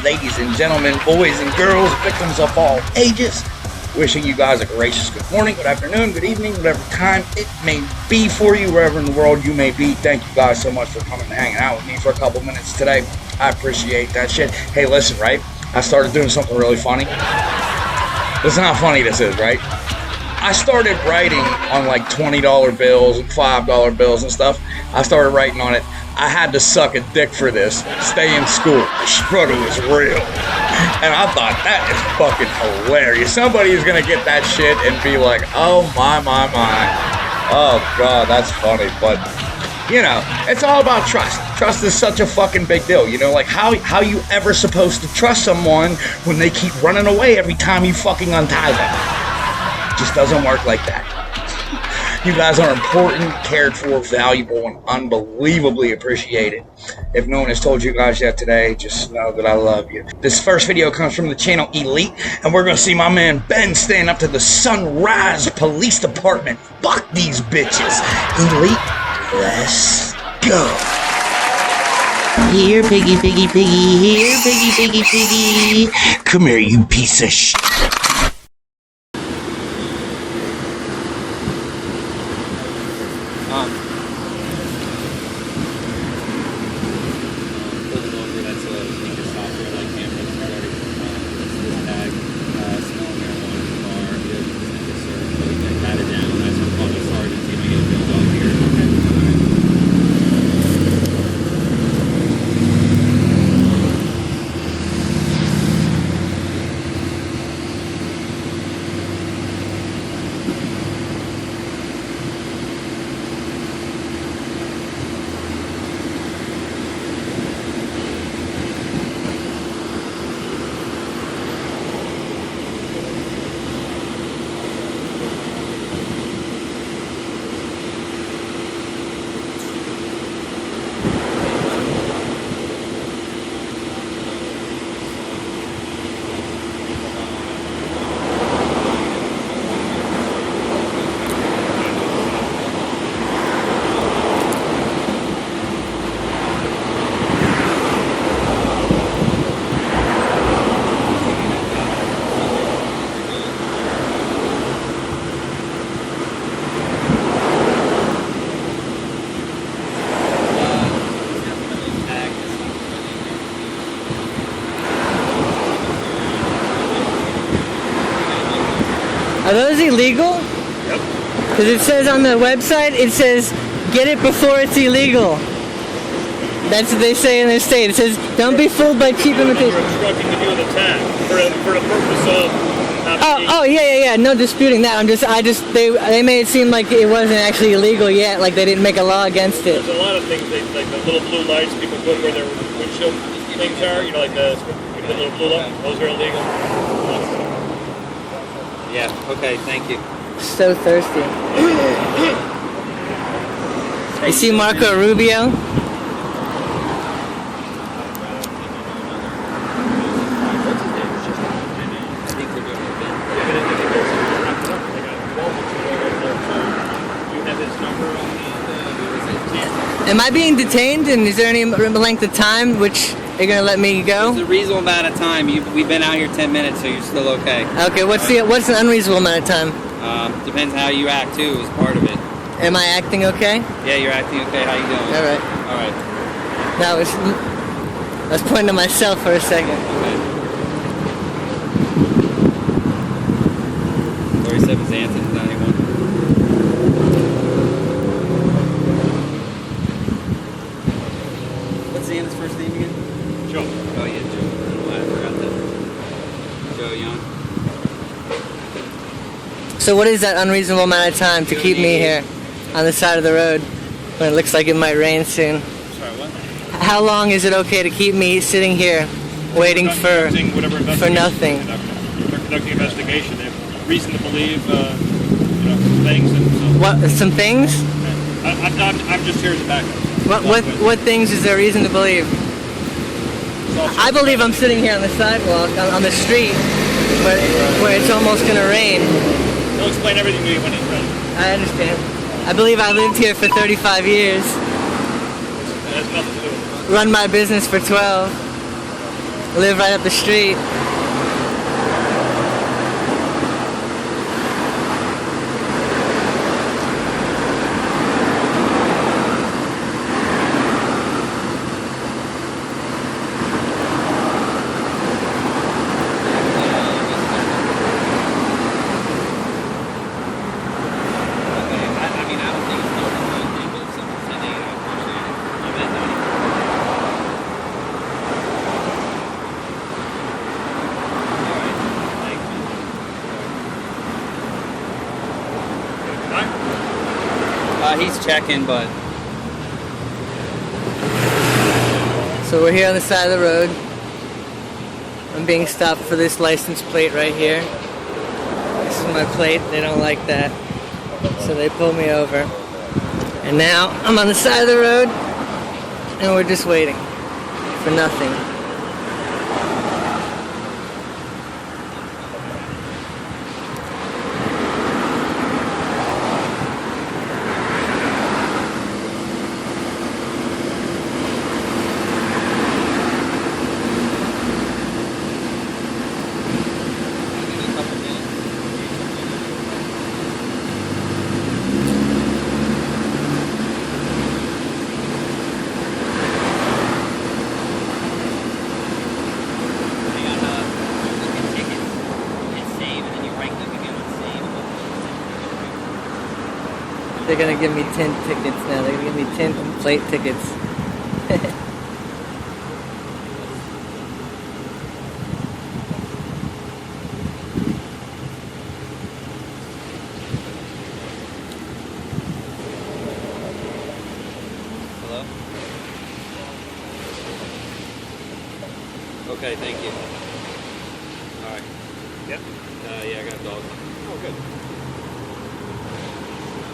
ladies and gentlemen, boys and girls, victims of all ages. Wishing you guys a gracious good morning, good afternoon, good evening, whatever time it may be for you, wherever in the world you may be. Thank you guys so much for coming and hanging out with me for a couple minutes today. I appreciate that shit. Hey, listen, right? I started doing something really funny. Listen how funny this is, right? I started writing on like $20 bills and $5 bills and stuff. I started writing on it. I had to suck a dick for this. Stay in school. The struggle is real. And I thought, that is fucking hilarious. Somebody is going to get that shit and be like, oh my. Oh God, that's funny. But, you know, it's all about trust. Trust is such a fucking big deal. You know, like how you ever supposed to trust someone when they keep running away every time you fucking untie them? It just doesn't work like that. You guys are important, cared for, valuable, and unbelievably appreciated. If no one has told you guys yet today, just know that I love you. This first video comes from the channel Elite, and we're going to see my man Ben stand up to the Sunrise Police Department. Fuck these bitches. Elite, let's go. Here, piggy, piggy, piggy. Here, piggy, piggy, piggy. Come here, you piece of shit. Are those illegal? Yep. Because it says on the website, it says, get it before it's illegal. That's what they say in their state. It says, don't be fooled by cheap imitations. You're instructing to do the tag for the purpose of... Yeah. No disputing that. They made it seem like it wasn't actually illegal yet, like they didn't make a law against it. There's a lot of things, like the little blue lights people put where their windshield things are, you know, like the little blue light, those are illegal. Yeah, okay, thank you. So thirsty. You see Marco Rubio? Am I being detained, and is there any length of time which you're going to let me go? It's a reasonable amount of time. We've been out here 10 minutes, so you're still okay. Okay, what's an unreasonable amount of time? Depends how you act, too, is part of it. Am I acting okay? Yeah, you're acting okay. How you doing? All right. All right. No, I was pointing to myself for a second. Okay. 47 Xanthans, 91. What's Xanth's first name again? Joe. Oh, yeah, Joe. Oh, I forgot that. Joe Young. So what is that unreasonable amount of time to keep me here on the side of the road when it looks like it might rain soon? Sorry, what? How long is it okay to keep me sitting here waiting for nothing? They're conducting an investigation. They have reason to believe, things. And so. What? Some things? I'm just here as a backup. What things is there reason to believe? I believe I'm sitting here on the sidewalk, on the street, where it's almost going to rain. He'll explain everything to you when he's ready. I understand. I believe I lived here for 35 years. That has nothing to do with it. Run my business for 12. live right up the street. He's checking, but So we're here on the side of the road. I'm being stopped for this license plate right here. This is my plate. They don't like that. So they pulled me over. And now I'm on the side of the road and we're just waiting for nothing. They're gonna give me 10 tickets now. They're gonna give me 10 plate tickets. hello? Okay, thank you. Alright. Yep. Yeah, I got a dog. Oh, good.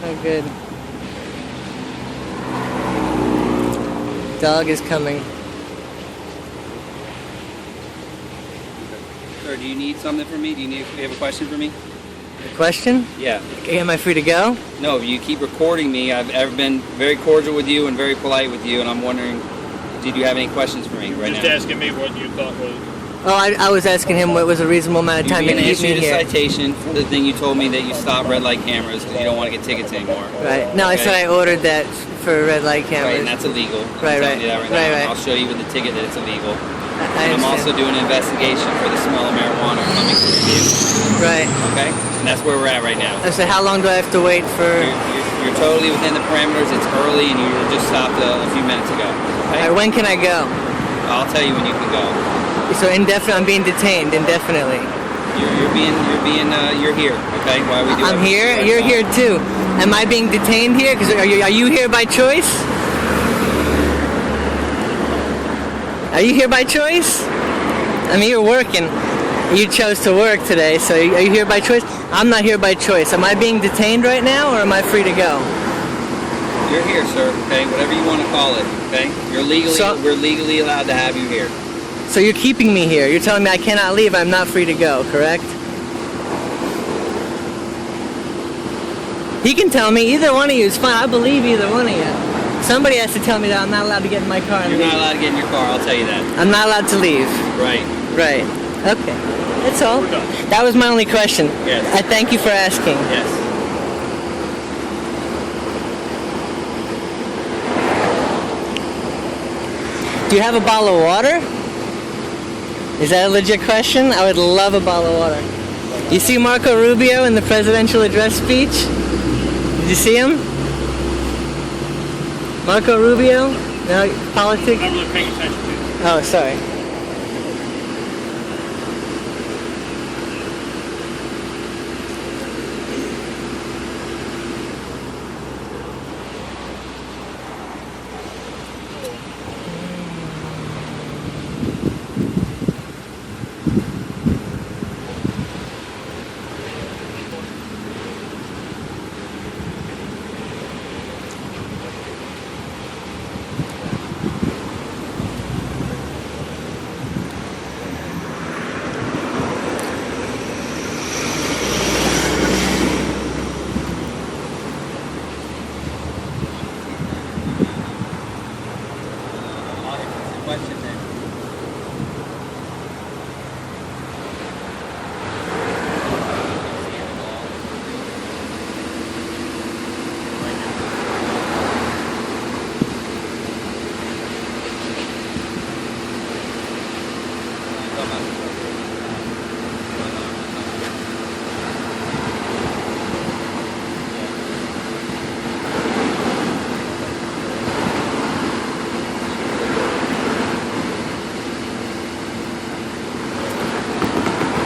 Oh, good. Dog is coming. Sir, do you need something from me? Do you have a question for me? Question? Yeah. Am I free to go? No, you keep recording me. I've been very cordial with you and very polite with you, and I'm wondering, did you have any questions for me right Just now? asking me what you thought was. Oh, I was asking him what was a reasonable amount of time to You're being keep me issued a here. citation for the thing you told me that you stopped red light cameras because you don't want to get tickets anymore. Right. No, I said I ordered that for red light Right, cameras. and that's illegal. Right, I'm telling you that right. now. Right, right. And I'll show you with the ticket that it's illegal. I And I'm also understand. doing an investigation for the smell of marijuana coming through the vehicle. Right. Okay? And that's where we're at right now. I said, how long do I have to wait for... You're totally within the parameters. It's early, and you were just stopped a few minutes ago. Okay? Alright, when can I go? I'll tell you when you can go. So indefinitely, I'm being detained indefinitely. You're here. Okay? Why we do? I'm everything here. right You're now. here too. Am I being detained here? Because are you here by choice? Are you here by choice? I mean, you're working. You chose to work today, so are you here by choice? I'm not here by choice. Am I being detained right now, or am I free to go? You're here, sir. Okay? Whatever you want to call it. Okay? We're legally allowed to have you here. So you're keeping me here. You're telling me I cannot leave. I'm not free to go, correct? He can tell me. Either one of you is fine. I believe either one of you. Somebody has to tell me that I'm not allowed to get in my car and You're leave. not allowed to get in your car. I'll tell you that. I'm not allowed to leave. Right. Right. Okay. That's all. We're done. That was my only question. Yes. I thank you for asking. Yes. Do you have a bottle of water? Is that a legit question? I would love a bottle of water. You see Marco Rubio in the presidential address speech? Did you see him? Marco Rubio? No, politics? I'm not really paying attention to. Oh, sorry.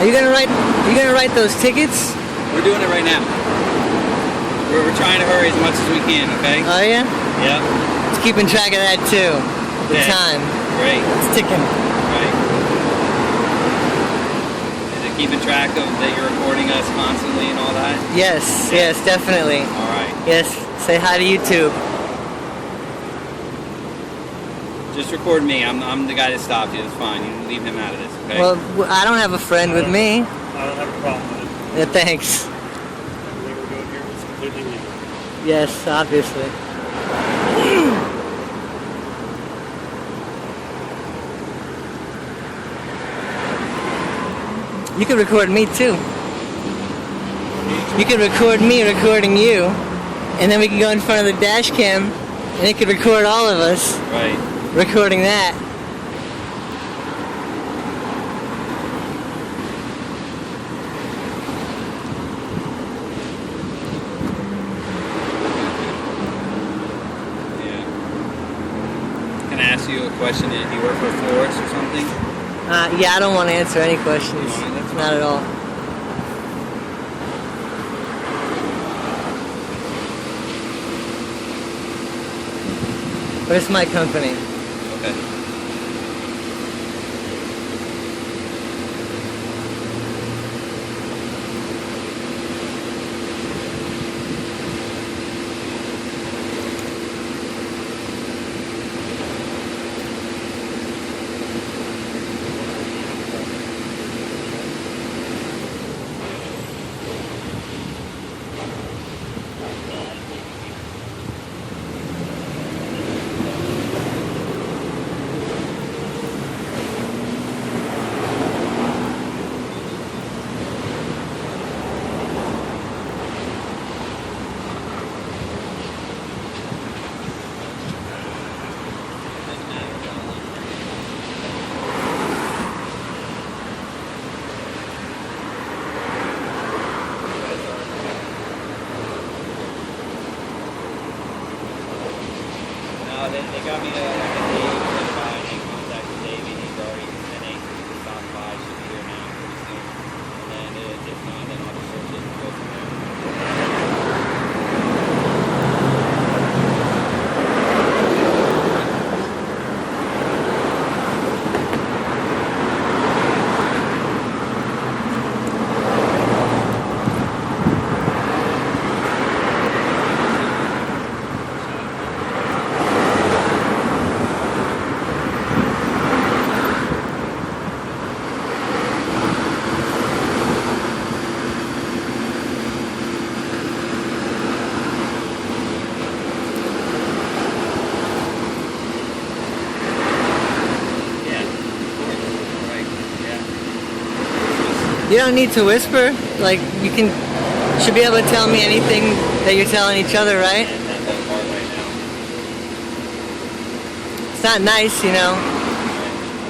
Are you gonna write those tickets? We're doing it right now. We're trying to hurry as much as we can, okay? Oh yeah? Yeah. It's keeping track of that too. The Okay. time. Great. It's ticking. Right. Is it keeping track of that you're recording us constantly and all that? Yes, yes, definitely. All right. Yes, say hi to YouTube. Just record me. I'm the guy that stopped you. It's fine. You can leave him out of this, okay? Well, I don't have a friend with me. I don't have a problem with it. Yeah, thanks. Everything we're doing here is completely legal. Yes, obviously. You can record me too. You can record me recording you, and then we can go in front of the dash cam, and it could record all of us Right. recording that. Yeah. Can I ask you a question? Do you work for P.O.S or something? Yeah, I don't want to answer any questions. You want it? That's Not at all. But it's my company. Okay. No, they got me a date by and they contacted David. He's already sent a to stop by. Should be here now pretty soon. And if not, then I'll just search it and go from there. You don't need to whisper. Like, you should be able to tell me anything that you're telling each other, right? It's not nice, you know,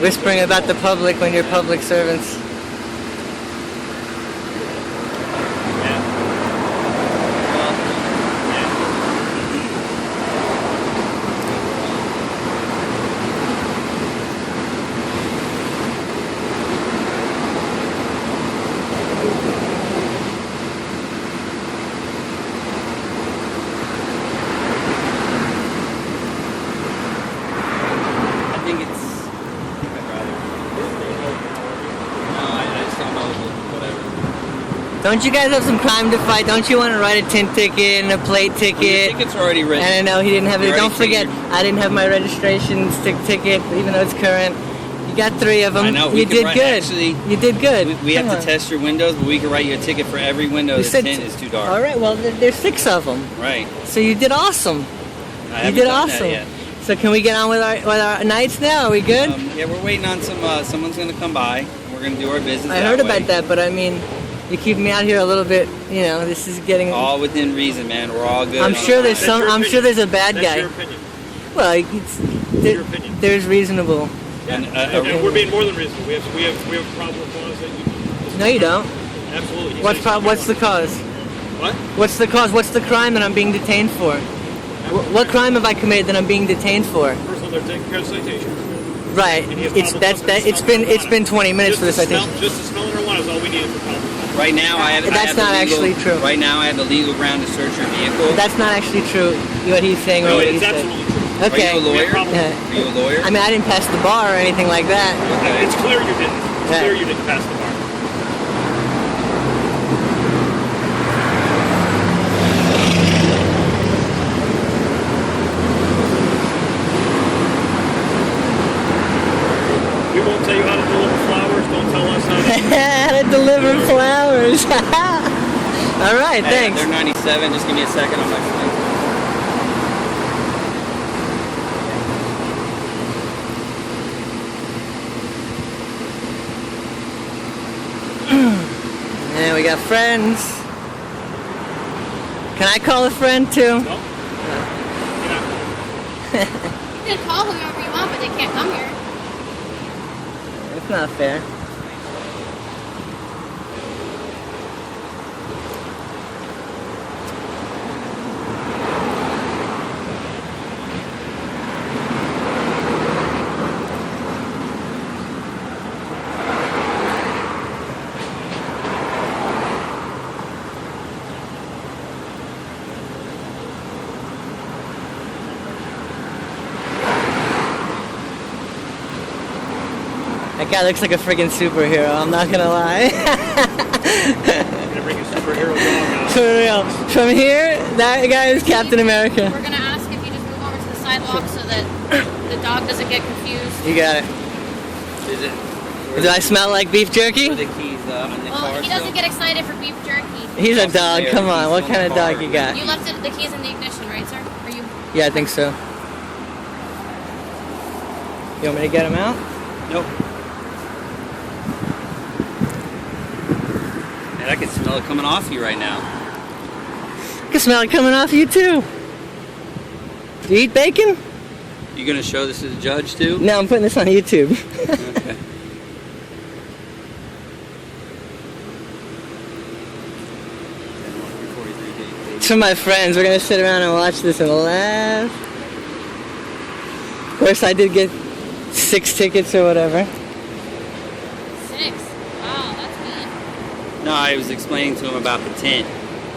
whispering about the public when you're public servants. Don't you guys have some crime to fight? Don't you want to write a tint ticket and a plate ticket? Well, your tickets are already written. And I know he didn't have it. You're Don't forget, I didn't have my registration ticket, even though it's current. You got 3 of them. I know. You did good. Actually, you did good. We have to test your windows, but we can write you a ticket for every window the tint is too dark. All right. Well, there's 6 of them. Right. So you did awesome. I You did haven't done awesome. that yet. So can we get on with our nights now? Are we good? Yeah, we're waiting on someone's going to come by. We're going to do our business. I heard about that, but I mean, you keep me out here a little bit. You know, this is getting all within reason, man. We're all good. I'm sure there's I'm sure there's a bad That's guy. your opinion. Well, Your opinion. there's reasonable. And we're being more than reasonable. We have probable cause that you. No, you don't. Absolutely. What's the cause? What? What's the cause? What's the crime that I'm being detained for? What crime have I committed that I'm being detained for? First of all, they're taking care of citations. Right. It's been 20 minutes for the citation. Just to smell marijuana is all we need. need it for probable. Right now, That's not actually true. Right now, I have the legal ground to search your vehicle. That's not actually true. What he's saying. No, What it's he said. absolutely true. Okay. Are you a lawyer? Yeah. Are you a lawyer? I mean, I didn't pass the bar or anything like that. Okay. It's clear you didn't. It's Yeah. clear you didn't pass the bar. We won't tell you how to deliver flowers. Don't tell us how to. How to deliver flowers. All right, Hey, thanks. they're 97. Just give me a second on my phone. Yeah, we got friends. Can I call a friend too? No. You can call whoever you want, but they can't come here. That's not fair. That guy looks like a friggin' superhero, I'm not gonna lie. I'm gonna bring a superhero dog out. For real. From here, that guy is Captain America. We're gonna ask if you just move over to the sidewalk so that the dog doesn't get confused. You got it. Is it? Do I smell like beef jerky? Where the keys in the car? Well, he doesn't get excited for beef jerky. He's a dog, come on, what kind of dog you got? You left the keys in the ignition, right, sir? Or you? Yeah, I think so. You want me to get him out? Nope. And I can smell it coming off you right now. I can smell it coming off you too. Do you eat bacon? You gonna show this to the judge too? No, I'm putting this on YouTube. Okay. It's for my friends. We're gonna sit around and watch this and laugh. Of course, I did get 6 tickets or whatever. 6. Wow, that's good. No, I was explaining to him about the tint,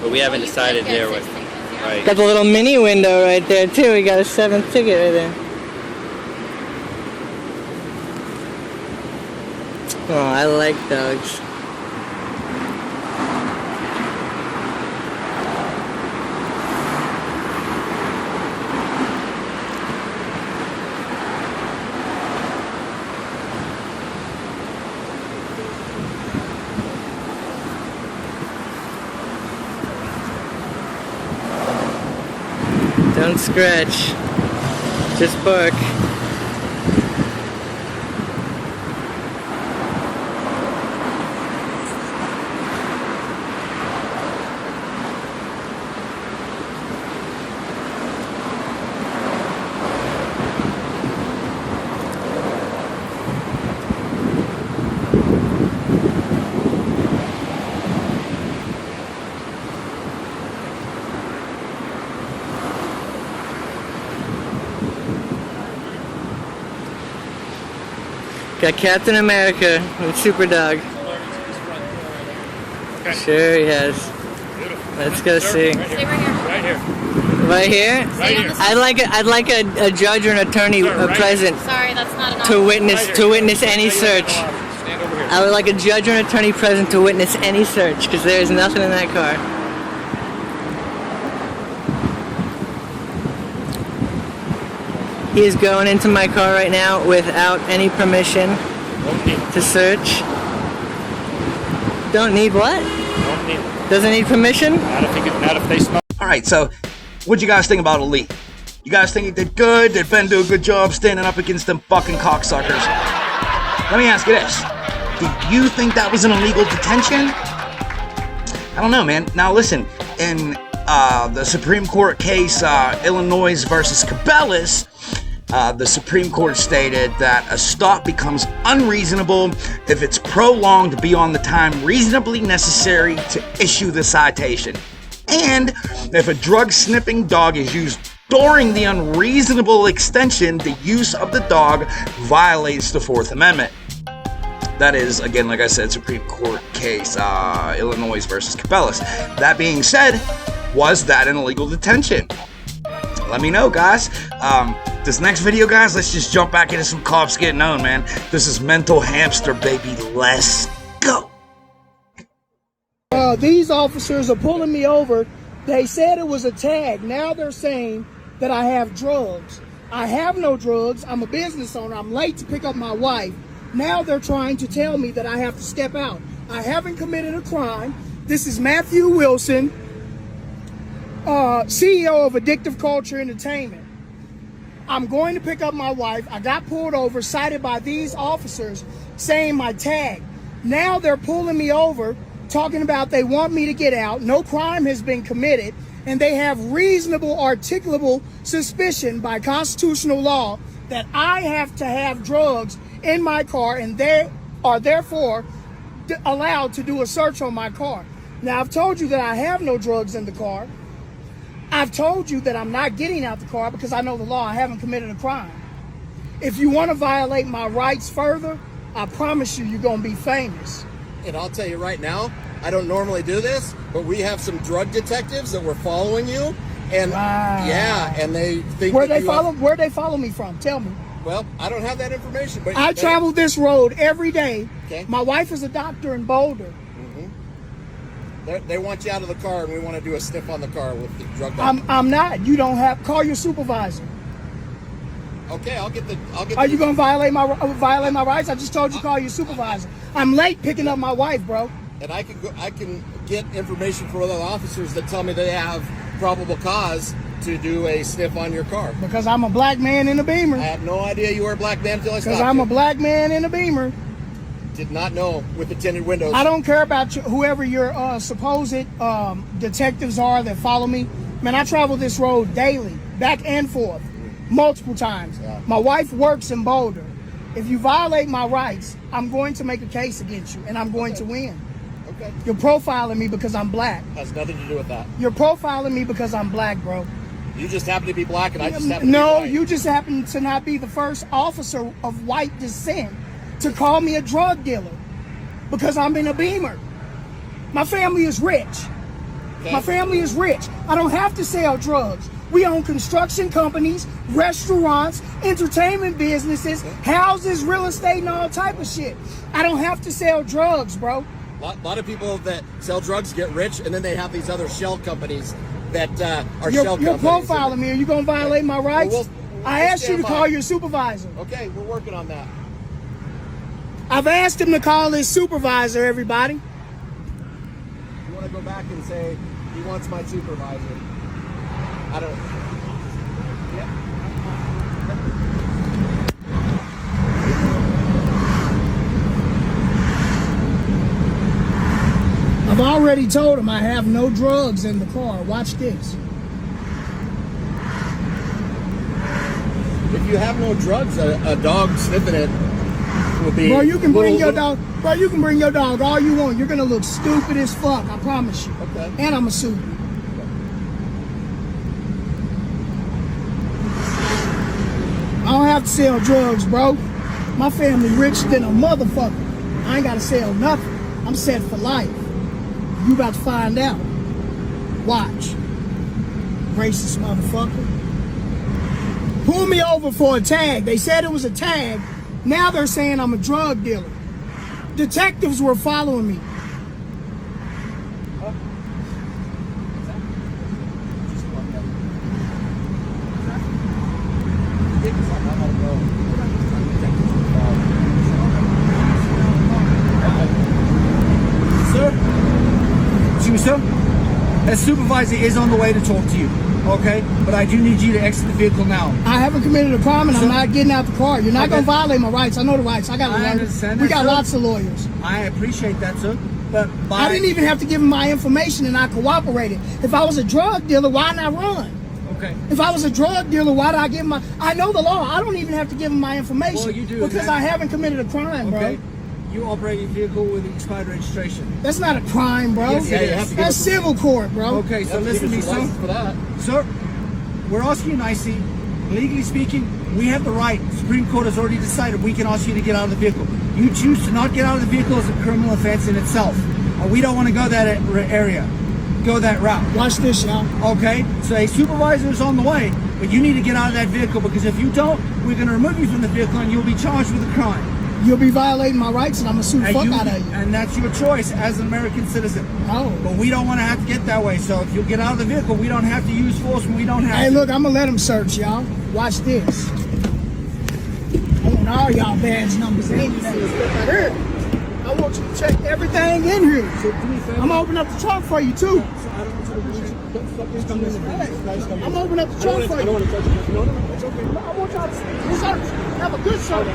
but we haven't You decided did get there. 6 tickets, yeah. Right. Got the little mini window right there too. We got a 7th ticket right there. Oh, I like dogs. Don't scratch. Just bark. Got Captain America and Super Dog. Okay. Sure he has. Beautiful. Let's go see. Right Stay here. right here. Right here. Right here? Right here. I'd like a judge or an attorney Sir, right present Sorry, that's not enough. to witness Right here. any search. Stand over here. I would like a judge or an attorney present to witness any search because there's nothing in that car. He is going into my car right now without any permission Don't need it. to search. Don't need what? Don't need it. Doesn't need permission? Not if they smell. All right, so what'd you guys think about Elite? You guys think he did good? Did Ben do a good job standing up against them fucking cocksuckers? Let me ask you this. Did you think that was an illegal detention? I don't know, man. Now listen, in the Supreme Court case, Illinois versus Cabela's, the Supreme Court stated that a stop becomes unreasonable if it's prolonged beyond the time reasonably necessary to issue the citation, and if a drug sniffing dog is used during the unreasonable extension, the use of the dog violates the Fourth Amendment. That is, again, like I said, Supreme Court case, Illinois versus P.O.S. That being said, was that an illegal detention? Let me know, guys. This next video, guys, let's just jump back into some cops getting known, man. This is Mental Hamster, baby. Let's go. These officers are pulling me over. They said it was a tag. Now they're saying that I have drugs. I have no drugs. I'm a business owner. I'm late to pick up my wife. Now they're trying to tell me that I have to step out. I haven't committed a crime. This is Matthew Wilson, CEO of Addictive Culture Entertainment. I'm going to pick up my wife. I got pulled over, cited by these officers, saying my tag. Now they're pulling me over, talking about they want me to get out. No crime has been committed, and they have reasonable, articulable suspicion by constitutional law that I have to have drugs in my car, and they are therefore allowed to do a search on my car. Now, I've told you that I have no drugs in the car. I've told you that I'm not getting out the car because I know the law. I haven't committed a crime. If you want to violate my rights further, I promise you, you're going to be famous. And I'll tell you right now, I don't normally do this, but we have some drug detectives that were following you. And wow. Yeah, and they think where'd they follow me from? Tell me. Well, I don't have that information, but I travel this road every day. Okay. My wife is a doctor in Boulder. They want you out of the car, and we want to do a sniff on the car with the drug. I'm not. You don't have. Call your supervisor. Okay, I'll get the. Are you going to violate my rights? I just told you call your supervisor. I'm late picking up my wife, bro. And I can get information from other officers that tell me they have probable cause to do a sniff on your car. Because I'm a black man in a Beamer. I had no idea you were a black man until I stopped you. Because I'm a black man in a Beamer. Did not know with the tinted windows. I don't care about whoever your supposed detectives are that follow me. Man, I travel this road daily, back and forth, multiple times. Yeah. My wife works in Boulder. If you violate my rights, I'm going to make a case against you, and I'm going to win. Okay. You're profiling me because I'm black. Has nothing to do with that. You're profiling me because I'm black, bro. You just happen to be black, and I just happen to be white. No, you just happen to not be the first officer of white descent to call me a drug dealer because I'm in a Beamer. My family is rich. Okay. My family is rich. I don't have to sell drugs. We own construction companies, restaurants, entertainment businesses, houses, real estate, and all type of shit. I don't have to sell drugs, bro. A lot of people that sell drugs get rich, and then they have these other shell companies that are shell companies. You're profiling me. Are you going to violate my rights? We'll I asked you to call your supervisor. Okay, we're working on that. I've asked him to call his supervisor, everybody. You want to go back and say, he wants my supervisor. I don't... Yeah. I've already told him I have no drugs in the car. Watch this. If you have no drugs, a dog sniffing it will be... Bro, you can bring your dog. Bro, you can bring your dog all you want. You're gonna look stupid as fuck. I promise you. Okay. And I'm a sue you. I don't have to sell drugs, bro. My family rich than a motherfucker. I ain't gotta sell nothing. I'm set for life. You about to find out. Watch. Racist motherfucker. Pulled me over for a tag. They said it was a tag. Now they're saying I'm a drug dealer. Detectives were following me. Sir? Excuse me, sir? A supervisor is on the way to talk to you, okay? But I do need you to exit the vehicle now. I haven't committed a crime, and Sir? I'm not getting out the car. You're not going to violate my rights. I know the rights. I got a lawyer. understand We that, got sir. lots of lawyers. I appreciate that, sir. But I didn't even have to give him my information, and I cooperated. If I was a drug dealer, why not run? Okay. If I was a drug dealer, why did I give him my... I know the law. I don't even have to give him my information. Well, you do. Because I haven't committed a crime, Okay. bro. You operate your vehicle with expired registration. That's not a crime, bro. Yes, it is. That's civil court, bro. Okay, so You have to listen give to me, us your sir. license for that. Sir, we're asking you nicely. legally speaking, we have the right. The Supreme Court has already decided we can ask you to get out of the vehicle. You choose to not get out of the vehicle is a criminal offense in itself. And we don't want to go that route. Watch this, y'all. Okay? So a supervisor is on the way, but you need to get out of that vehicle, because if you don't, we're going to remove you from the vehicle and you'll be charged with a crime. You'll be violating my rights, and I'm gonna sue the fuck out of you. And that's your choice as an American citizen. Oh. But we don't want to have to get that way. So if you get out of the vehicle, we don't have to use force, and we don't have Hey, to. look, I'm gonna let them search, y'all. Watch this. I want all y'all badge numbers and everything. I want you to check everything in here. I'm gonna open up the trunk for you, too. I'm gonna open up the trunk for you. I don't want to touch you. No, it's okay. I want y'all to search. Have a good search.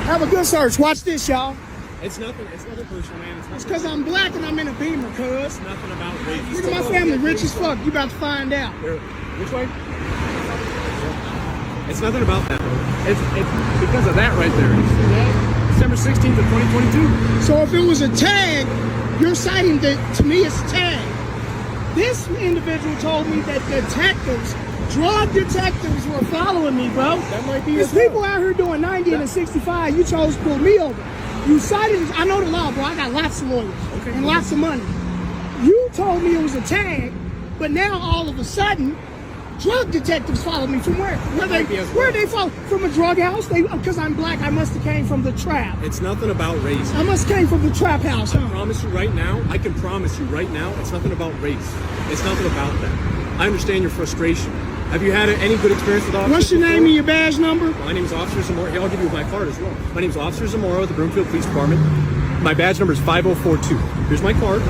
Have a good search. Watch this, y'all. It's nothing personal, man. It's because I'm black and I'm in a Beamer, cuz. It's nothing about race. Look at my family, rich as fuck. You about to find out. Which way? It's nothing about that. It's because of that right there. December 16th of 2022. So if it was a tag, you're citing that to me it's a tag. This individual told me that drug detectives were following me, bro. That might be There's people out here doing 90 and a 65. You chose to pull me over. You cited, I know the law, bro. I got lots of lawyers and lots of money. You told me it was a tag, but now all of a sudden, drug detectives follow me from where? Where they follow? From a drug house? Because I'm black, I must have came from the trap. It's nothing about race. I must came from the trap house, huh? I can promise you right now, it's nothing about race. It's nothing about that. I understand your frustration. Have you had any good experience with officers? What's your name and your badge number? My name is Officer Zamora. Here, I'll give you my card as well. My name is Officer Zamora with the Broomfield Police Department. My badge number is 5042. Here's my card.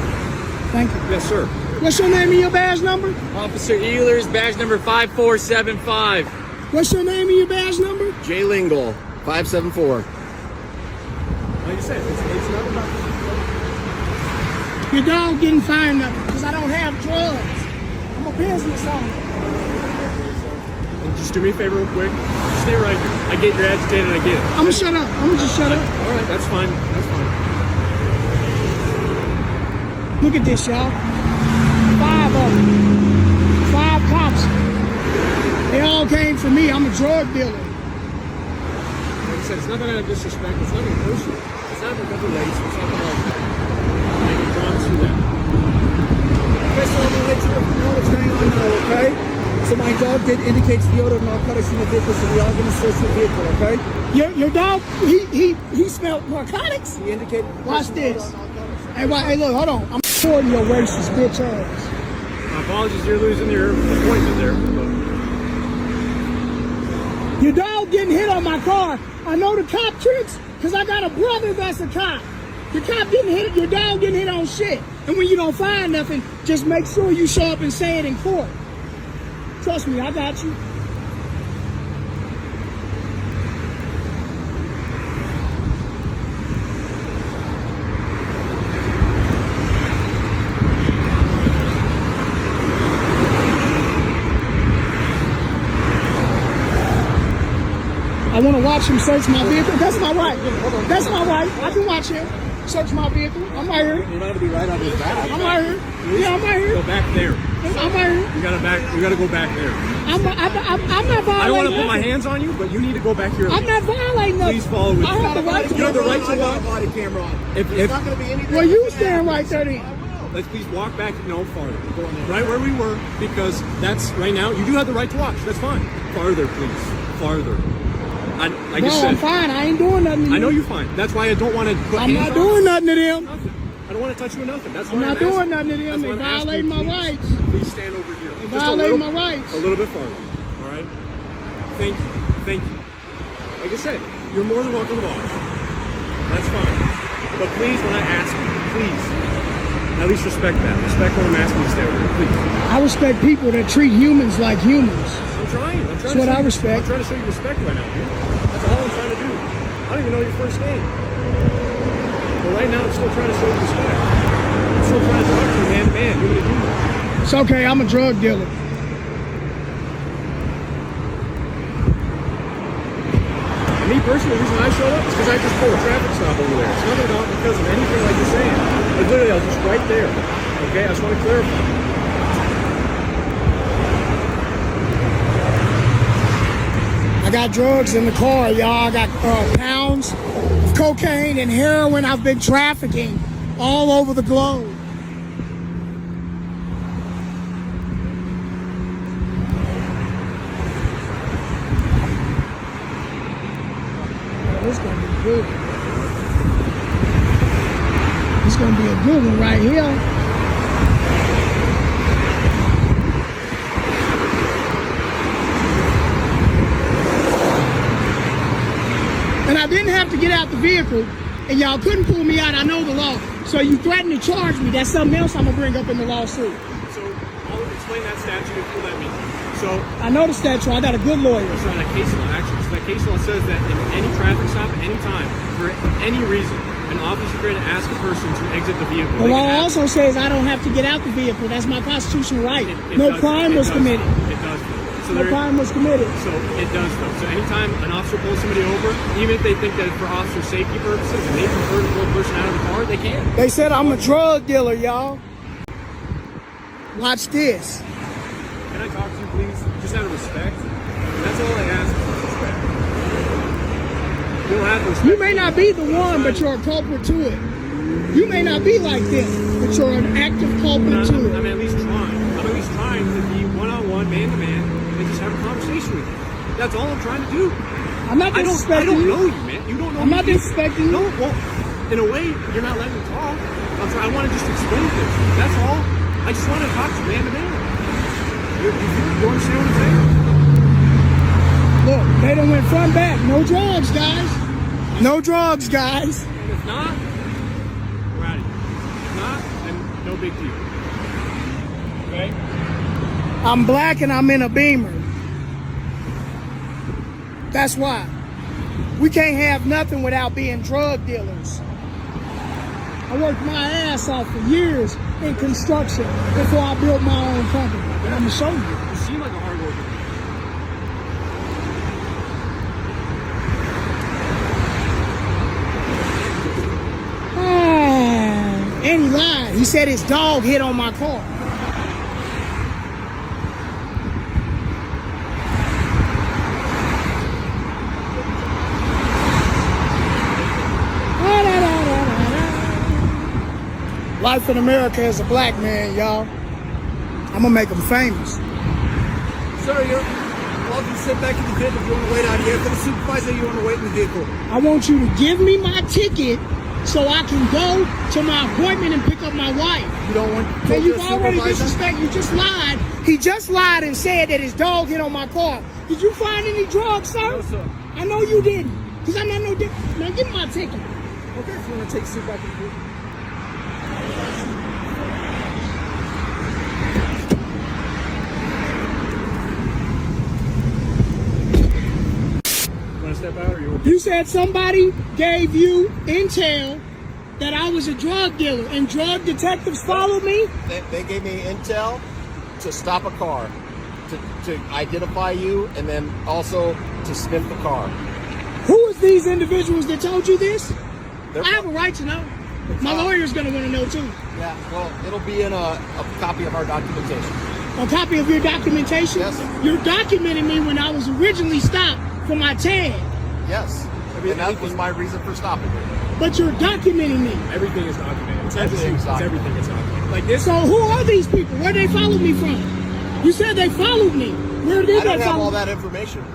Thank you. Yes, sir. What's your name and your badge number? Officer Ehlers, badge number 5475. What's your name and your badge number? Jay Lingle, 574. Like I said, it's not about... Your dog didn't find nothing because I don't have drugs. I'm a business owner. And just do me a favor real quick. Stay right here. I get you're agitated, I get it. I'm gonna shut up. I'm gonna just shut up. All right, that's fine. That's fine. Look at this, y'all. 5 of them. 5 cops. They all came for me. I'm a drug dealer. Like I said, it's nothing out of disrespect. It's nothing personal. It's not because of race. It's nothing like that. I can promise you that. Okay, so I'm going to let you know what's going on now, okay? So my dog did indicate the odor of narcotics in the vehicle, so we are going to search the vehicle, okay? Your dog, he smelled narcotics? He indicated... Watch this. Hey, look, hold on. I'm recording your racist bitch ass. My apologies, you're losing your appointment there. Your dog getting hit on my car. I know the cop tricks because I got a brother that's a cop. The cop didn't hit your dog didn't hit on shit. And when you don't find nothing, just make sure you show up and say it in court. Trust me, I got you. I want to watch him search my vehicle. That's my right. That's my right. I can watch him search my vehicle. I'm right here. You're not to be right on his back. I'm right here. Yeah, I'm right here. Go back there. I'm right here. You gotta go back there. I'm not violating. I don't want to put my nothing. hands on you, but you need to go back here. I'm not violating nothing. Please follow with I have the right to You have the right to I got a walk. body camera on. If Not going to be anything. Well, you stand right there then. let's please walk back no farther. Right where we were, because that's right now. You do have the right to watch. That's fine. Farther, please. Farther. Like Bro, I said, I'm fine. I ain't doing nothing to you. I know you're fine. That's why I don't want to put I'm hands not on doing nothing to them. nothing. I don't want to touch you with nothing. That's why I'm not asking- doing nothing to them. that's They why I'm asking violate you, my please- rights. Please stand over here. They Just violate my rights. A little bit farther. All right. Thank you. Thank you. Like I said, you're more than welcome to watch. That's fine. But please, when I ask you, please, at least respect that. Respect what I'm asking you to stay over here, please. I respect people that treat humans like humans. I'm trying. That's what I respect. I'm trying to show you respect right now, dude. That's all I'm trying to do. I don't even know your first name. But right now, I'm still trying to show you respect. I'm still trying to talk to you man to man, human to human. It's okay. I'm a drug dealer. And me personally, the reason I showed up is because I just pulled a traffic stop over there. It's nothing about because of anything like you're saying. Like literally, I was just right there. Okay, I just want to clarify. got drugs in the car, y'all. I got pounds of cocaine and heroin I've been trafficking all over the globe. This gonna be good. It's gonna be a good one right here. And I didn't have to get out the vehicle, and y'all couldn't pull me out. I know the law. So you threatened to charge me. That's something else I'm gonna bring up in the lawsuit. So I'll explain that statute and what that means. So I know the statute. I got a good lawyer. it's not that case law, actually. So that case law says that in any traffic stop at any time, for any reason, an officer can ask a person to exit the vehicle. The law also says I don't have to get out the vehicle. That's my constitutional right. No crime was committed. It does. So No crime was committed. So it does though. So anytime an officer pulls somebody over, even if they think that for officer safety purposes and they prefer to pull a person out of the car, they can. They said I'm a drug dealer, y'all. Watch this. Can I talk to you, please? Just out of respect. That's all I ask is respect. You don't have to respect. You may not be the one, but you're a culprit to it. You may not be like this, but you're an active culprit to it. I'm at least trying. I'm at least trying to be one-on-one, man-to-man, and just have a conversation with you. That's all I'm trying to do. I'm not disrespecting I don't you. know you, man. You don't know I'm me not either. disrespecting you. No, well, in a way, you're not letting me talk. I want to just explain this. That's all. I just want to talk to you man-to-man. You understand what I'm saying? Look, they done went front back. No drugs, guys. No drugs, guys. And if not, we're out of here. If not, then no big deal. Okay? I'm black and I'm in a Beamer. That's why. We can't have nothing without being drug dealers. I worked my ass off for years in construction before I built my own company. And I'm gonna show you. You seem like a hard worker. And he lied. He said his dog hit on my car. Life in America as a black man, y'all. I'm gonna make him famous. Sir, you're welcome to sit back in the vehicle if you want to wait out here. For the supervisor, you want to wait in the vehicle. I want you to give me my ticket so I can go to my appointment and pick up my wife. You don't want to Man, you've your already supervisor? disrespected. You just lied. He just lied and said that his dog hit on my car. Did you find any drugs, sir? No, sir. I know you didn't. Because I'm not no dick. Now give me my ticket. Okay, if you want to take a seat back in the vehicle. Step out or you You said somebody gave you intel that I was a drug dealer and drug detectives followed me? They gave me intel to stop a car, to identify you, and then also to sniff the car. Who is these individuals that told you this? They're- I have a right to know. My lawyer's going to want to know too. Yeah, well, it'll be in a copy of our documentation. A copy of your documentation? Yes. You're documenting me when I was originally stopped for my tag. Yes, and that was my reason for stopping you. But you're documenting me. Everything is documented. It's Everything's It's everything is documented. Like this. So who are these people? Where they followed me from? You said they followed me. Where did I they don't have follow all me? that information.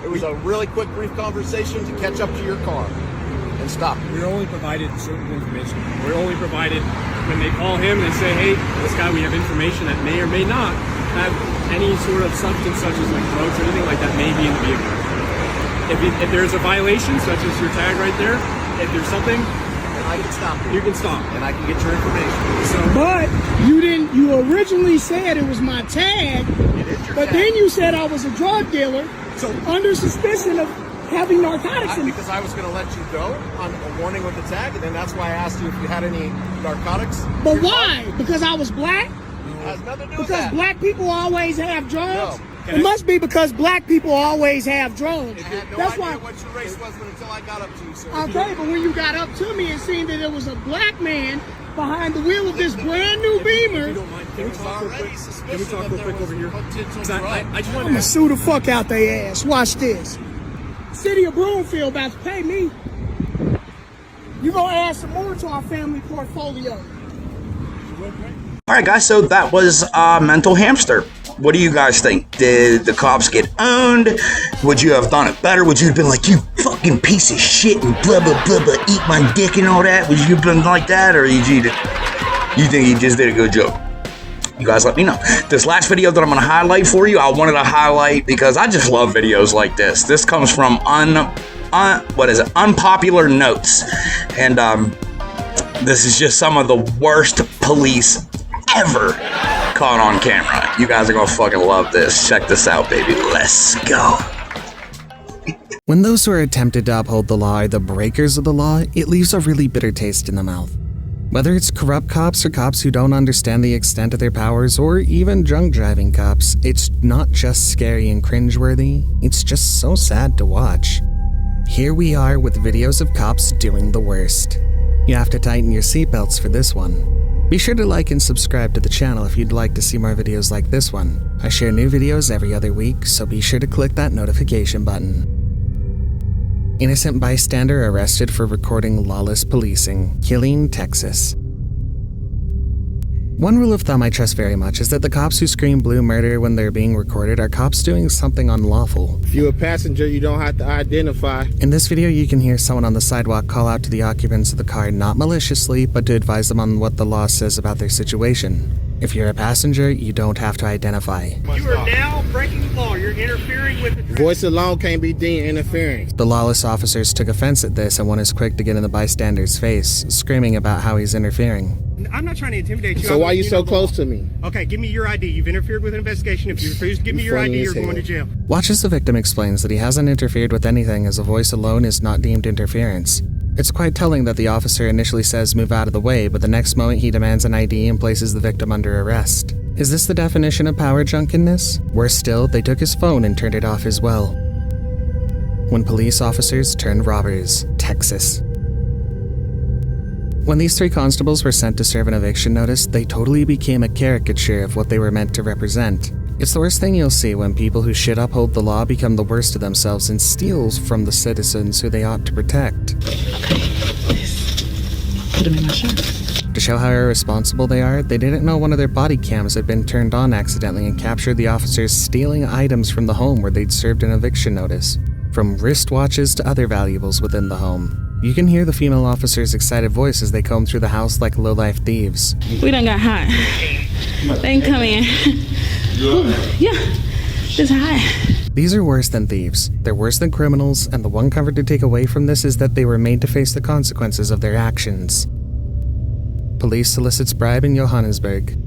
It was a really quick, brief conversation to catch up to your car and stop you. We're only provided certain information. We're only provided when they call him and they say, hey, this guy, we have information that may or may not have any sort of substance such as like drugs or anything like that may be in the vehicle. If there's a violation, such as your tag right there, if there's something, And I can stop you you. can stop. And I can get your information. So But you originally said it was my tag, It is your but tag. then you said I was a drug dealer under suspicion of having narcotics in me. Because I was going to let you go on a warning with the tag, and then that's why I asked you if you had any narcotics. But why? Because I was black? It has nothing to do with Because that. black people always have drugs? No. It must be because black people always have drugs. I had no That's idea why. what your race was until I got up to you, sir. Okay, but when you got up to me and seen that there was a black man behind the wheel of this brand new if Beamer, you don't mind, can we There's talk real already quick? suspicion Can we talk that real there quick was over here? potential 'Cause I drug. just I'm want gonna to sue the fuck out their ass. Watch this. City of Bloomfield about to pay me. You gonna add some more to our family portfolio. All right, guys, so that was Mental Hamster. What do you guys think? Did the cops get owned? Would you have done it better? Would you have been like, you fucking piece of shit and blah, blah, blah, blah, eat my dick and all that? Would you have been like that? Or you think he just did a good job? You guys let me know. This last video that I'm going to highlight for you, I wanted to highlight because I just love videos like this. This comes from Unpopular Notes. And this is just some of the worst police ever caught on camera. You guys are gonna fucking love this. Check this out, baby. Let's go. When those who are attempted to uphold the law are the breakers of the law, it leaves a really bitter taste in the mouth. Whether it's corrupt cops or cops who don't understand the extent of their powers, or even drunk driving cops, it's not just scary and cringeworthy, it's just so sad to watch. Here we are with videos of cops doing the worst. You have to tighten your seatbelts for this one. Be sure to like and subscribe to the channel if you'd like to see more videos like this one. I share new videos every other week, so be sure to click that notification button. Innocent bystander arrested for recording lawless policing, Killeen, Texas. One rule of thumb I trust very much is that the cops who scream blue murder when they're being recorded are cops doing something unlawful. If you're a passenger, you don't have to identify. In this video, you can hear someone on the sidewalk call out to the occupants of the car not maliciously, but to advise them on what the law says about their situation. If you're a passenger, you don't have to identify. You are now breaking the law. You're interfering with the Voice alone can't be deemed interference. The lawless officers took offense at this, and one is quick to get in the bystander's face, screaming about how he's interfering. I'm not trying to intimidate you. So why are you so close to me? Okay, give me your ID. You've interfered with an investigation. If you refuse to give me your ID, you're going to jail. Watch as the victim explains that he hasn't interfered with anything, as a voice alone is not deemed interference. It's quite telling that the officer initially says move out of the way, but the next moment he demands an ID and places the victim under arrest. Is this the definition of power drunkenness? Worse still, they took his phone and turned it off as well. When police officers turned robbers, Texas. When these three constables were sent to serve an eviction notice, they totally became a caricature of what they were meant to represent. It's the worst thing you'll see when people who should uphold the law become the worst of themselves and steals from the citizens who they ought to protect. Put him in my shirt. To show how irresponsible they are, they didn't know one of their body cams had been turned on accidentally and captured the officers stealing items from the home where they'd served an eviction notice, from wristwatches to other valuables within the home. You can hear the female officer's excited voice as they comb through the house like low-life thieves. We done got hot. They can come in. Ooh, yeah, it's hot. These are worse than thieves. They're worse than criminals, and the one comfort to take away from this is that they were made to face the consequences of their actions. Police solicits bribe in Johannesburg.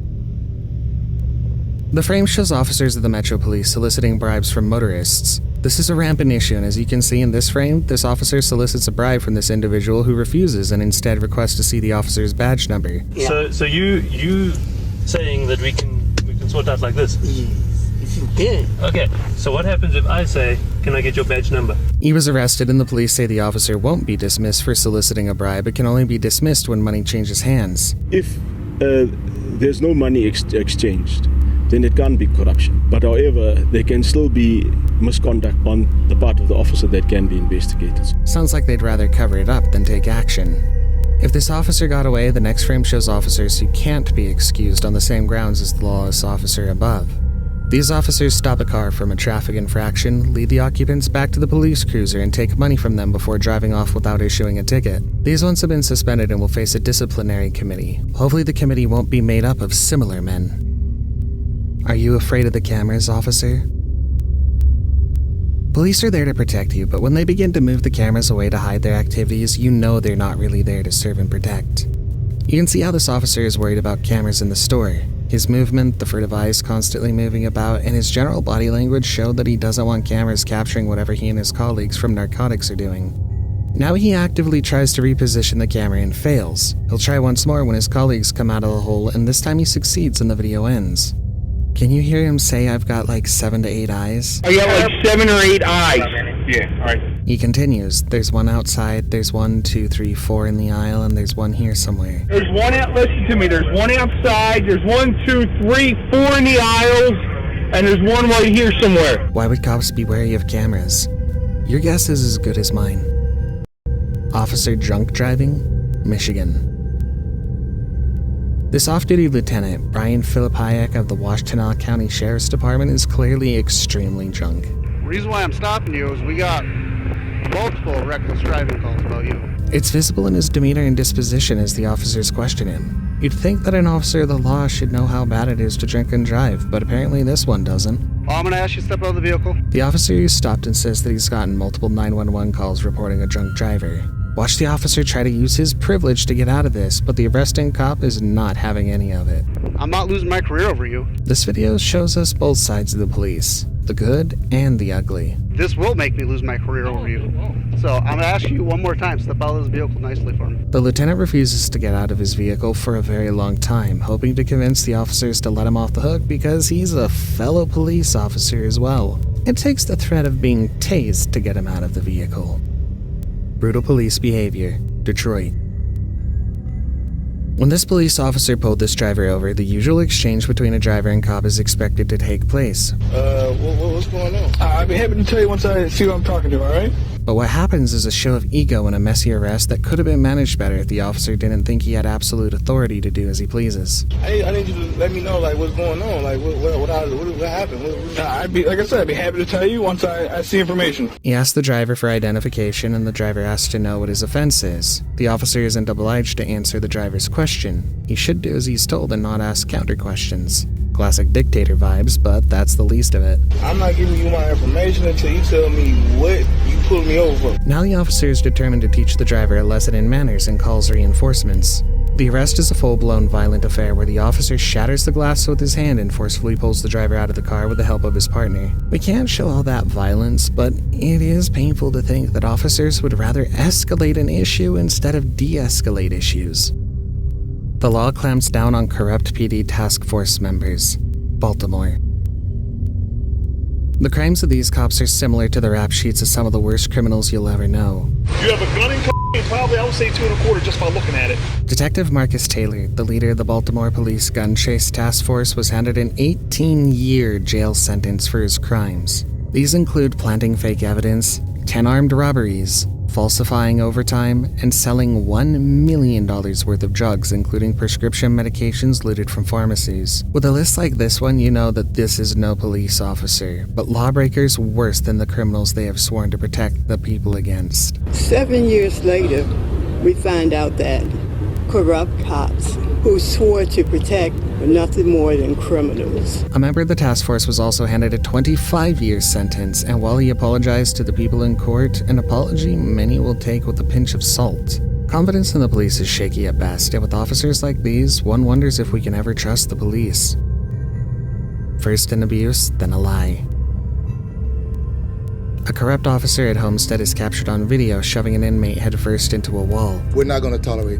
The frame shows officers of the Metro Police soliciting bribes from motorists. This is a rampant issue, and as you can see in this frame, this officer solicits a bribe from this individual who refuses and instead requests to see the officer's badge number. Yeah. So you saying that we can sort out like this? Yes, you can. Okay, so what happens if I say, can I get your badge number? He was arrested, and the police say the officer won't be dismissed for soliciting a bribe. It can only be dismissed when money changes hands. If there's no money exchanged, then it can't be corruption. But however, there can still be misconduct on the part of the officer that can be investigated. Sounds like they'd rather cover it up than take action. If this officer got away, the next frame shows officers who can't be excused on the same grounds as the lawless officer above. These officers stop a car from a traffic infraction, lead the occupants back to the police cruiser, and take money from them before driving off without issuing a ticket. These ones have been suspended and will face a disciplinary committee. Hopefully the committee won't be made up of similar men. Are you afraid of the cameras, officer? Police are there to protect you, but when they begin to move the cameras away to hide their activities, you know they're not really there to serve and protect. You can see how this officer is worried about cameras in the store. His movement, the furtive eyes constantly moving about, and his general body language showed that he doesn't want cameras capturing whatever he and his colleagues from narcotics are doing. Now he actively tries to reposition the camera and fails. He'll try once more when his colleagues come out of the hole, and this time he succeeds and the video ends. Can you hear him say I've got like 7 to 8 eyes? I got like 7 or 8 eyes. Yeah, alright. He continues. There's one outside, there's 1, 2, 3, 4 in the aisle, and there's one here somewhere. There's one out, listen to me, there's one outside, there's 1, 2, 3, 4 in the aisles, and there's one right here somewhere. Why would cops be wary of cameras? Your guess is as good as mine. Officer drunk driving, Michigan. This off-duty lieutenant, Brian Philip Hayek of the Washtenaw County Sheriff's Department, is clearly extremely drunk. The reason why I'm stopping you is we got multiple reckless driving calls about you. It's visible in his demeanor and disposition as the officers question him. You'd think that an officer of the law should know how bad it is to drink and drive, but apparently this one doesn't. I'm gonna ask you to step out of the vehicle. The officer is stopped and says that he's gotten multiple 911 calls reporting a drunk driver. Watch the officer try to use his privilege to get out of this, but the arresting cop is not having any of it. I'm not losing my career over you. This video shows us both sides of the police, the good and the ugly. This will make me lose my career over you. So I'm gonna ask you one more time, step out of this vehicle nicely for me. The lieutenant refuses to get out of his vehicle for a very long time, hoping to convince the officers to let him off the hook because he's a fellow police officer as well. It takes the threat of being tased to get him out of the vehicle. Brutal police behavior, Detroit. When this police officer pulled this driver over, the usual exchange between a driver and cop is expected to take place. What's going on? I'll be happy to tell you once I see who I'm talking to, alright? But what happens is a show of ego and a messy arrest that could have been managed better if the officer didn't think he had absolute authority to do as he pleases. I need you to let me know, like, what's going on, like, what happened? Like I said, I'd be happy to tell you once I see information. He asks the driver for identification, and the driver asks to know what his offense is. The officer isn't obliged to answer the driver's question. He should do as he's told and not ask counter questions. Classic dictator vibes, but that's the least of it. I'm not giving you my information until you tell me what you pulled me over for. Now the officer is determined to teach the driver a lesson in manners and calls reinforcements. The arrest is a full-blown violent affair where the officer shatters the glass with his hand and forcefully pulls the driver out of the car with the help of his partner. We can't show all that violence, but it is painful to think that officers would rather escalate an issue instead of de-escalate issues. The law clamps down on corrupt PD task force members. Baltimore. The crimes of these cops are similar to the rap sheets of some of the worst criminals you'll ever know. You have a gun in probably, I would say 2 1/4 just by looking at it. Detective Marcus Taylor, the leader of the Baltimore Police Gun Chase Task Force, was handed an 18-year jail sentence for his crimes. These include planting fake evidence, 10 armed robberies, falsifying overtime, and selling $1 million worth of drugs, including prescription medications looted from pharmacies. With a list like this one, you know that this is no police officer, but lawbreakers worse than the criminals they have sworn to protect the people against. 7 years later, we find out that corrupt cops who swore to protect were nothing more than criminals. A member of the task force was also handed a 25-year sentence, and while he apologized to the people in court, an apology many will take with a pinch of salt. Confidence in the police is shaky at best, and with officers like these, one wonders if we can ever trust the police. First an abuse, then a lie. A corrupt officer at Homestead is captured on video shoving an inmate headfirst into a wall. We're not going to tolerate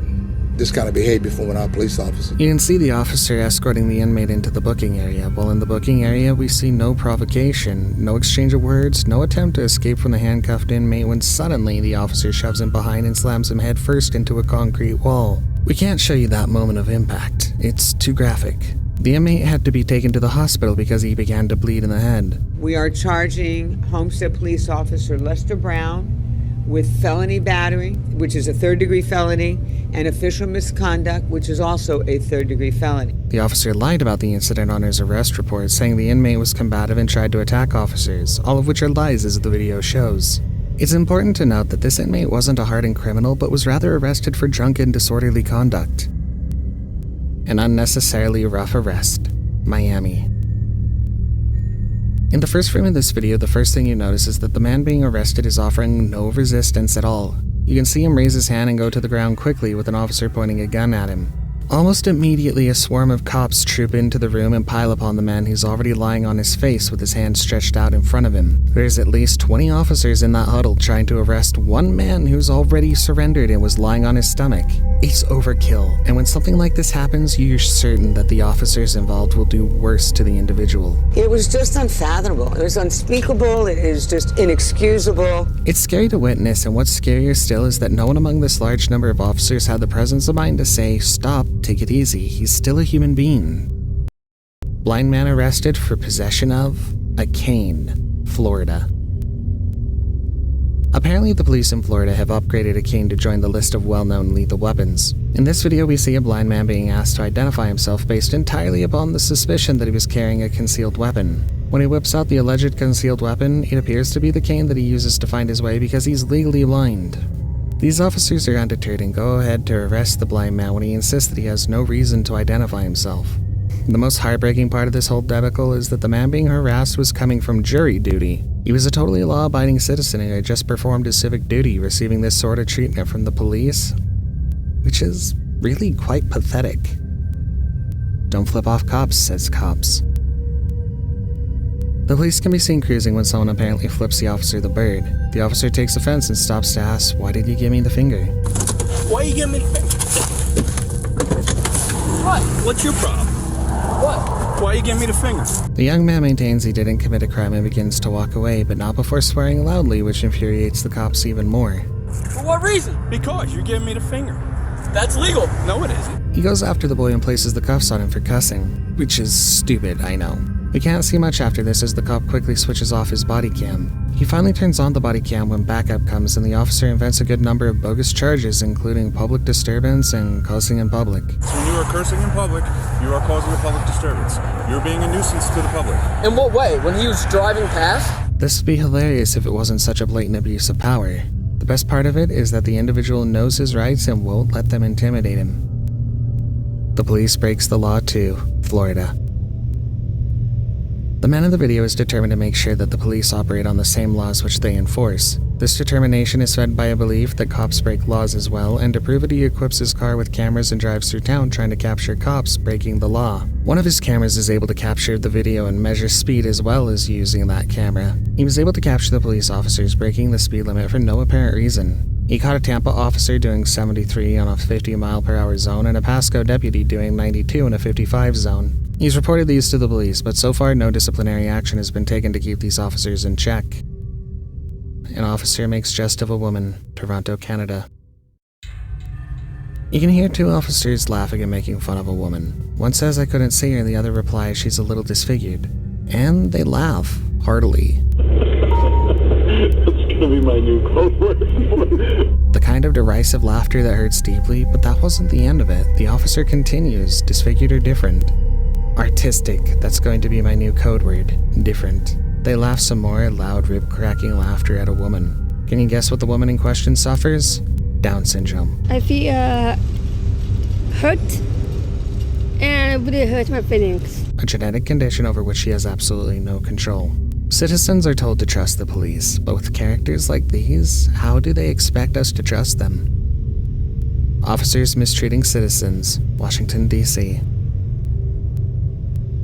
this kind of behavior from our police officers. You can see the officer escorting the inmate into the booking area. While in the booking area, we see no provocation, no exchange of words, no attempt to escape from the handcuffed inmate when suddenly the officer shoves him behind and slams him headfirst into a concrete wall. We can't show you that moment of impact. It's too graphic. The inmate had to be taken to the hospital because he began to bleed in the head. We are charging Homestead Police Officer Lester Brown with felony battery, which is a third-degree felony, and official misconduct, which is also a third-degree felony. The officer lied about the incident on his arrest report, saying the inmate was combative and tried to attack officers, all of which are lies as the video shows. It's important to note that this inmate wasn't a hardened criminal, but was rather arrested for drunken, disorderly conduct. An unnecessarily rough arrest. Miami. In the first frame of this video, the first thing you notice is that the man being arrested is offering no resistance at all. You can see him raise his hand and go to the ground quickly with an officer pointing a gun at him. Almost immediately, a swarm of cops troop into the room and pile upon the man who's already lying on his face with his hands stretched out in front of him. There's at least 20 officers in that huddle trying to arrest one man who's already surrendered and was lying on his stomach. It's overkill, and when something like this happens, you're certain that the officers involved will do worse to the individual. It was just unfathomable. It was unspeakable. It is just inexcusable. It's scary to witness, and what's scarier still is that no one among this large number of officers had the presence of mind to say, "Stop, take it easy, he's still a human being." Blind man arrested for possession of a cane, Florida. Apparently, the police in Florida have upgraded a cane to join the list of well-known lethal weapons. In this video, we see a blind man being asked to identify himself based entirely upon the suspicion that he was carrying a concealed weapon. When he whips out the alleged concealed weapon, it appears to be the cane that he uses to find his way because he's legally blind. These officers are undeterred and go ahead to arrest the blind man when he insists that he has no reason to identify himself. The most heartbreaking part of this whole debacle is that the man being harassed was coming from jury duty. He was a totally law-abiding citizen who had just performed his civic duty, receiving this sort of treatment from the police, which is really quite pathetic. Don't flip off cops, says cops. The police can be seen cruising when someone apparently flips the officer the bird. The officer takes offense and stops to ask, "Why did you give me the finger?" Why you give me the finger? What? What's your problem? What? Why you give me the finger? The young man maintains he didn't commit a crime and begins to walk away, but not before swearing loudly, which infuriates the cops even more. For what reason? Because you're giving me the finger. That's legal. No, it isn't. He goes after the boy and places the cuffs on him for cussing, which is stupid, I know. We can't see much after this as the cop quickly switches off his body cam. He finally turns on the body cam when backup comes and the officer invents a good number of bogus charges, including public disturbance and cursing in public. When you are cursing in public, you are causing a public disturbance. You're being a nuisance to the public. In what way? When he was driving past? This would be hilarious if it wasn't such a blatant abuse of power. The best part of it is that the individual knows his rights and won't let them intimidate him. The police breaks the law too, Florida. The man in the video is determined to make sure that the police operate on the same laws which they enforce. This determination is fed by a belief that cops break laws as well, and to prove it he equips his car with cameras and drives through town trying to capture cops breaking the law. One of his cameras is able to capture the video and measure speed as well as using that camera. He was able to capture the police officers breaking the speed limit for no apparent reason. He caught a Tampa officer doing 73 on a 50-mile-per-hour zone and a Pasco deputy doing 92 in a 55 zone. He's reported these to the police, but so far no disciplinary action has been taken to keep these officers in check. An officer makes jest of a woman, Toronto, Canada. You can hear two officers laughing and making fun of a woman. One says, "I couldn't see her," and the other replies, "She's a little disfigured." And they laugh, heartily. That's gonna be my new code word. The kind of derisive laughter that hurts deeply, but that wasn't the end of it. The officer continues, disfigured or different. Artistic, that's going to be my new code word, different. They laugh some more, loud, rib-cracking laughter at a woman. Can you guess what the woman in question suffers? Down syndrome. I feel hurt, and it really hurts my feelings. A genetic condition over which she has absolutely no control. Citizens are told to trust the police, but with characters like these, how do they expect us to trust them? Officers mistreating citizens, Washington, D.C.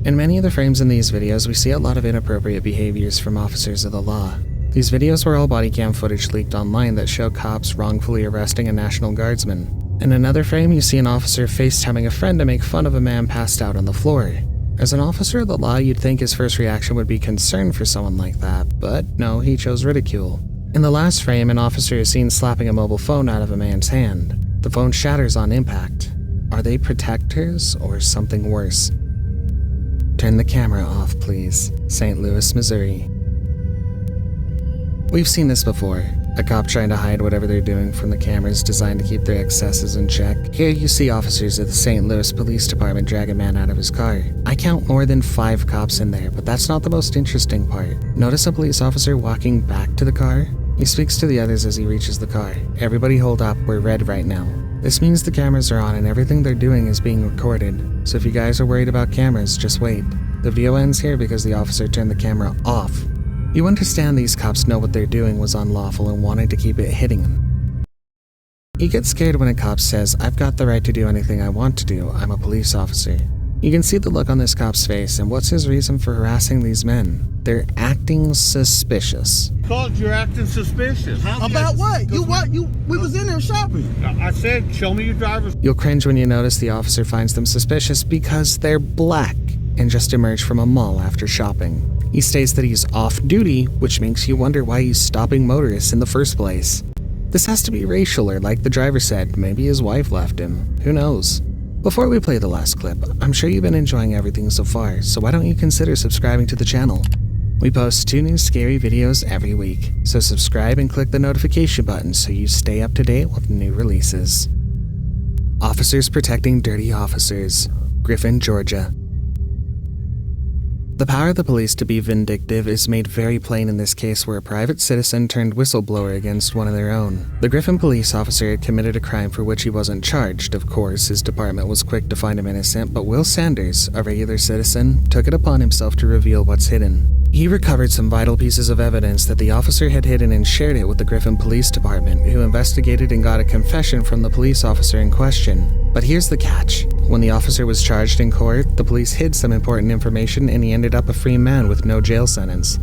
In many of the frames in these videos, we see a lot of inappropriate behaviors from officers of the law. These videos were all body cam footage leaked online that show cops wrongfully arresting a National Guardsman. In another frame, you see an officer FaceTiming a friend to make fun of a man passed out on the floor. As an officer of the law, you'd think his first reaction would be concern for someone like that, but no, he chose ridicule. In the last frame, an officer is seen slapping a mobile phone out of a man's hand. The phone shatters on impact. Are they protectors or something worse? Turn the camera off, please. St. Louis, Missouri. We've seen this before. A cop trying to hide whatever they're doing from the cameras designed to keep their excesses in check. Here you see officers at the St. Louis Police Department drag a man out of his car. I count more than 5 cops in there, but that's not the most interesting part. Notice a police officer walking back to the car? He speaks to the others as he reaches the car. Everybody hold up, we're red right now. This means the cameras are on and everything they're doing is being recorded. So if you guys are worried about cameras, just wait. The video ends here because the officer turned the camera off. You understand these cops know what they're doing was unlawful and wanted to keep it hidden. You get scared when a cop says, "I've got the right to do anything I want to do, I'm a police officer." You can see the look on this cop's face, and what's his reason for harassing these men? They're acting suspicious. Called you're acting suspicious. About what? We was in there shopping. I said, show me your driver's. You'll cringe when you notice the officer finds them suspicious because they're black and just emerged from a mall after shopping. He states that he's off duty, which makes you wonder why he's stopping motorists in the first place. This has to be racial, or like the driver said, maybe his wife left him. Who knows? Before we play the last clip, I'm sure you've been enjoying everything so far, so why don't you consider subscribing to the channel? We post 2 new scary videos every week, so subscribe and click the notification button so you stay up to date with new releases. Officers Protecting Dirty Officers, Griffin, Georgia. The power of the police to be vindictive is made very plain in this case where a private citizen turned whistleblower against one of their own. The Griffin police officer had committed a crime for which he wasn't charged. Of course, his department was quick to find him innocent, but Will Sanders, a regular citizen, took it upon himself to reveal what's hidden. He recovered some vital pieces of evidence that the officer had hidden and shared it with the Griffin Police Department, who investigated and got a confession from the police officer in question. But here's the catch. When the officer was charged in court, the police hid some important information and he ended up a free man with no jail sentence.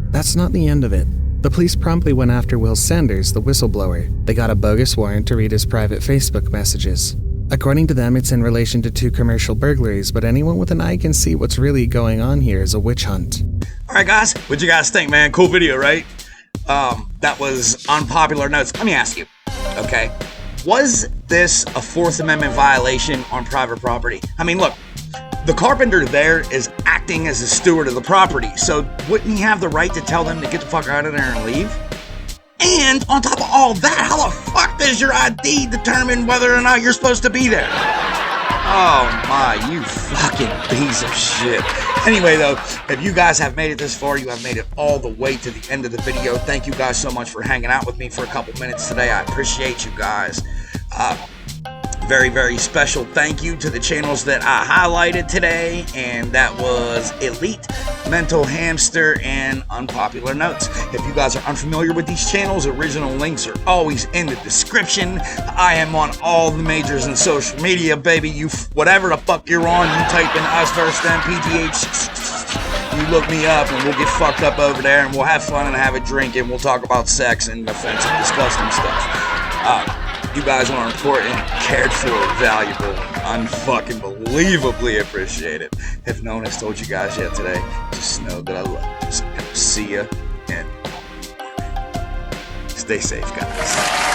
That's not the end of it. The police promptly went after Will Sanders, the whistleblower. They got a bogus warrant to read his private Facebook messages. According to them, it's in relation to 2 commercial burglaries, but anyone with an eye can see what's really going on here is a witch hunt. Alright guys, what'd you guys think, man? Cool video, right? That was unpopular notes. Let me ask you, okay? Was this a 4th Amendment violation on private property? I mean, look, the carpenter there is acting as a steward of the property, so wouldn't he have the right to tell them to get the fuck out of there and leave? And on top of all that, how the fuck does your ID determine whether or not you're supposed to be there? Oh my, you fucking piece of shit. Anyway though, if you guys have made it this far, you have made it all the way to the end of the video. Thank you guys so much for hanging out with me for a couple minutes today. I appreciate you guys. Very, very special thank you to the channels that I highlighted today, and that was Elite, Mental Hamster, and Unpopular Notes. If you guys are unfamiliar with these channels, original links are always in the description. I am on all the majors and social media, baby. You whatever the fuck you're on, you type in USVSTHEMPGH. You look me up, and we'll get fucked up over there, and we'll have fun and have a drink, and we'll talk about sex and offensive, disgusting stuff. You guys are important, cared for, valuable, unfucking believably appreciated. If no one has told you guys yet today, just know that I love you. See ya, and stay safe, guys.